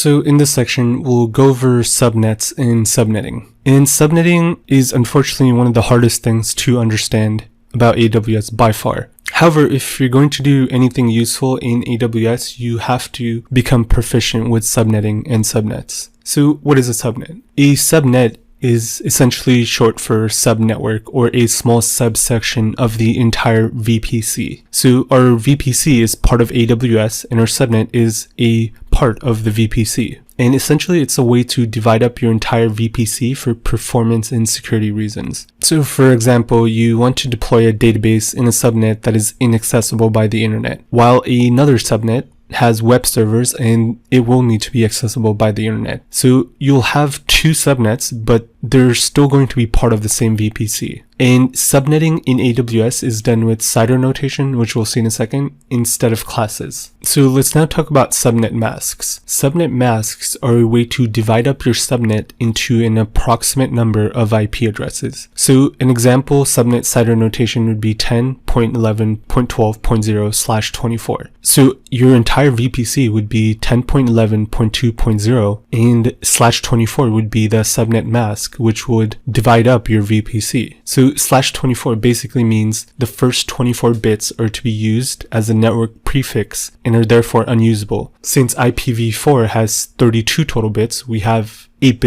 So in this section, we'll go over subnets and subnetting. And subnetting is unfortunately one of the hardest things to understand about AWS by far. However, if you're going to do anything useful in AWS, you have to become proficient with subnetting and subnets. So what is a subnet? A subnet is essentially short for subnetwork, or a small subsection of the entire VPC. So our VPC is part of AWS and our subnet is a part of the VPC. And essentially it's a way to divide up your entire VPC for performance and security reasons. So for example, you want to deploy a database in a subnet that is inaccessible by the internet, while another subnet has web servers and it will need to be accessible by the internet. So you'll have two subnets, but they're still going to be part of the same VPC. And subnetting in AWS is done with CIDR notation, which we'll see in a second, instead of classes. So let's now talk about subnet masks. Subnet masks are a way to divide up your subnet into an approximate number of IP addresses. So an example subnet CIDR notation would be 10.11.12.0/24. So your entire VPC would be 10.11.2.0 and /24 would be the subnet mask, which would divide up your VPC. So /24 basically means the first 24 bits are to be used as a network prefix and are therefore unusable. Since IPv4 has 32 total bits, we have 8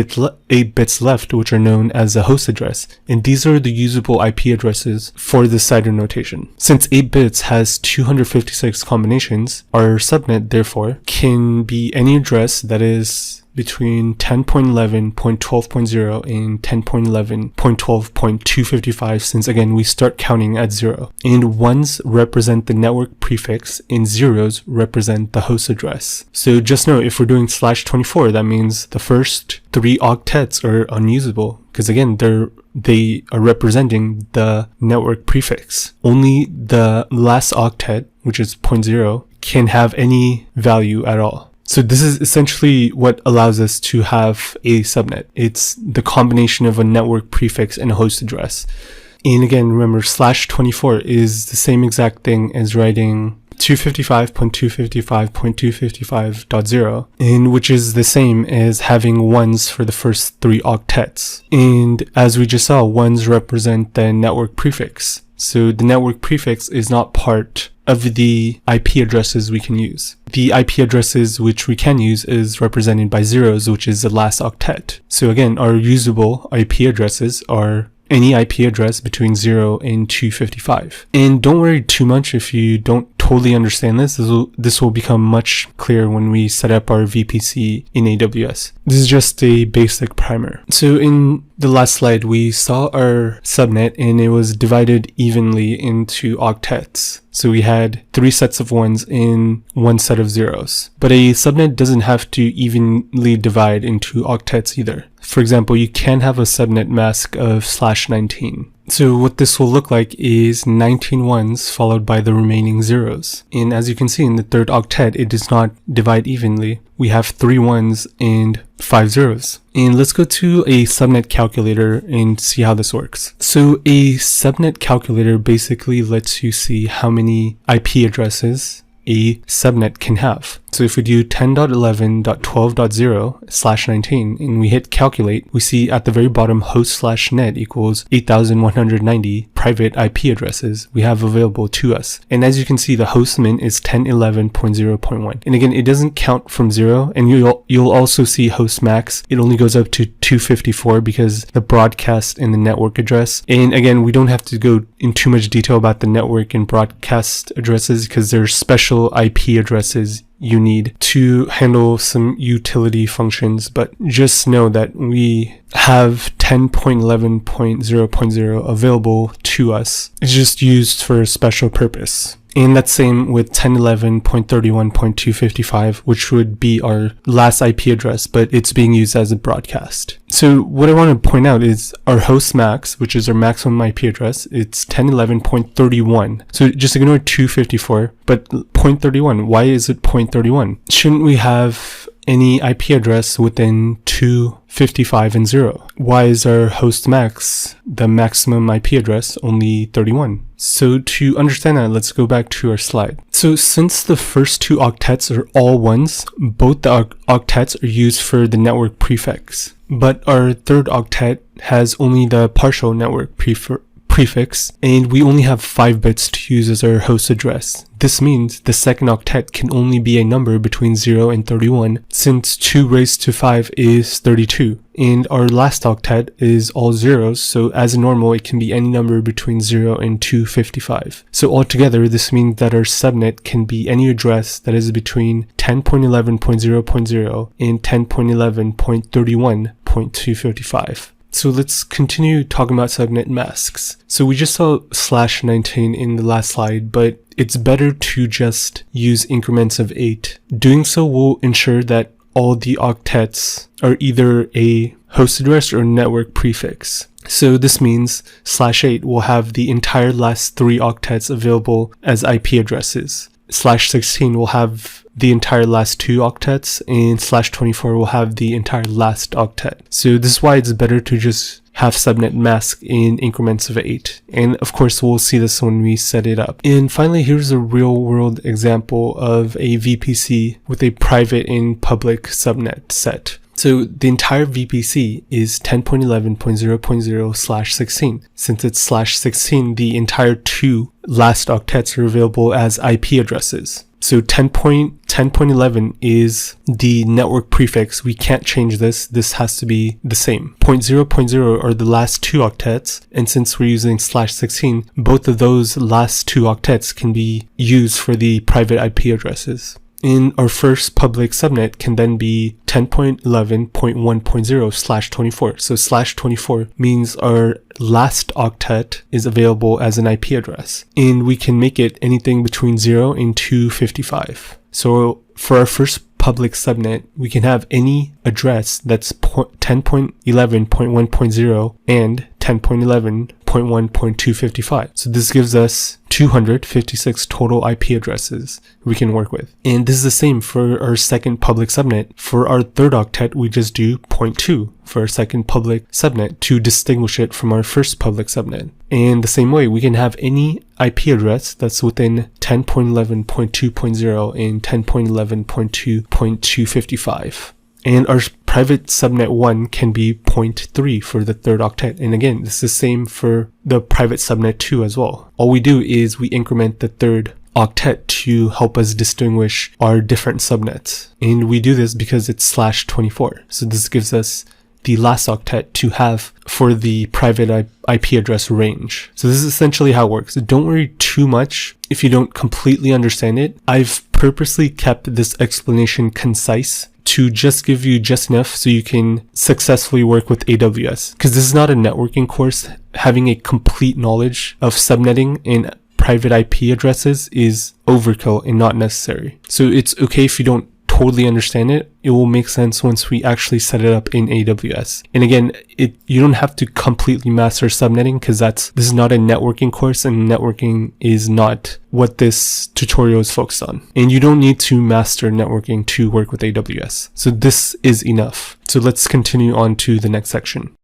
bits left, which are known as a host address, and these are the usable IP addresses for the CIDR notation. Since 8 bits has 256 combinations, our subnet therefore can be any address that is between 10.11.12.0 and 10.11.12.255, since again we start counting at 0. And 1s represent the network prefix and 0s represent the host address. So just know, if we're doing /24, that means the first 3 octets are unusable, because again they are representing the network prefix. Only the last octet, which is 0.0, can have any value at all. So this is essentially what allows us to have a subnet. It's the combination of a network prefix and a host address. And again, remember, /24 is the same exact thing as writing 255.255.255.0, and which is the same as having 1s for the first 3 octets. And as we just saw, 1s represent the network prefix. So the network prefix is not part of the IP addresses we can use. The IP addresses which we can use is represented by 0s, which is the last octet. So again, our usable IP addresses are any IP address between 0 and 255. And don't worry too much if you don't totally understand this. This will become much clearer when we set up our VPC in AWS. This is just a basic primer. So in the last slide, we saw our subnet and it was divided evenly into octets. So we had 3 sets of 1s and 1 set of 0s. But a subnet doesn't have to evenly divide into octets either. For example, you can have a subnet mask of /19. So what this will look like is 19 1s followed by the remaining 0s. And as you can see in the third octet, it does not divide evenly. We have 3 1s and 5 0s. And let's go to a subnet calculator and see how this works. So a subnet calculator basically lets you see how many IP addresses a subnet can have. So if we do 10.11.12.0/19 and we hit calculate, we see at the very bottom host/net equals 8,190 private IP addresses we have available to us. And as you can see, the host min is 10.11.0.1. And again, it doesn't count from 0. And you'll also see host max. It only goes up to 254 because the broadcast and the network address. And again, we don't have to go in too much detail about the network and broadcast addresses because they're special IP addresses you need to handle some utility functions, but just know that we have 10.11.0.0 available to us. It's just used for a special purpose. And that's same with 10.11.31.255, which would be our last IP address, but it's being used as a broadcast. So what I want to point out is our host max, which is our maximum IP address, it's 10.11.31. So just ignore 254, but 0.31. Why is it 0.31? Shouldn't we have any IP address within 255 and 0. Why is our host max, the maximum IP address, only 31? So to understand that, let's go back to our slide. So since the first two octets are all ones, both the octets are used for the network prefix. But our third octet has only the partial network prefix, and we only have 5 bits to use as our host address. This means the second octet can only be a number between 0 and 31, since 2 raised to 5 is 32, and our last octet is all zeros, so as normal it can be any number between 0 and 255. So altogether, this means that our subnet can be any address that is between 10.11.0.0 and 10.11.31.255. So let's continue talking about subnet masks. So we just saw /19 in the last slide, but it's better to just use increments of 8. Doing so will ensure that all the octets are either a host address or network prefix. So this means /8 will have the entire last 3 octets available as IP addresses. /16 will have the entire last 2 octets, and /24 will have the entire last octet. So this is why it's better to just have subnet mask in increments of 8. And of course, we'll see this when we set it up. And finally, here's a real world example of a VPC with a private and public subnet set. So the entire VPC is 10.11.0.0/16. Since it's /16, the entire 2 last octets are available as IP addresses. So 10.11 is the network prefix. We can't change this. This has to be the same. 0.0.0 are the last 2 octets. And since we're using /16, both of those last 2 octets can be used for the private IP addresses. And our first public subnet can then be 10.11.1.0/24. So /24 means our last octet is available as an IP address. And we can make it anything between 0 and 255. So for our first public subnet, we can have any address that's 10.11.1.0 and 10.11.1.255. So this gives us 256 total IP addresses we can work with. And this is the same for our second public subnet. For our third octet, we just do 0.2 for our second public subnet to distinguish it from our first public subnet. And the same way, we can have any IP address that's within 10.11.2.0 and 10.11.2.255. And our private subnet 1 can be 0.3 for the third octet. And again, this is the same for the private subnet 2 as well. All we do is we increment the third octet to help us distinguish our different subnets. And we do this because it's /24. So this gives us the last octet to have for the private IP address range. So this is essentially how it works. Don't worry too much if you don't completely understand it. I've purposely kept this explanation concise to just give you just enough so you can successfully work with AWS. Because this is not a networking course. Having a complete knowledge of subnetting and private IP addresses is overkill and not necessary. So it's okay if you don't totally understand it. It will make sense once we actually set it up in AWS. And again, you don't have to completely master subnetting because this is not a networking course, and networking is not what this tutorial is focused on. And you don't need to master networking to work with AWS. So this is enough. So let's continue on to the next section.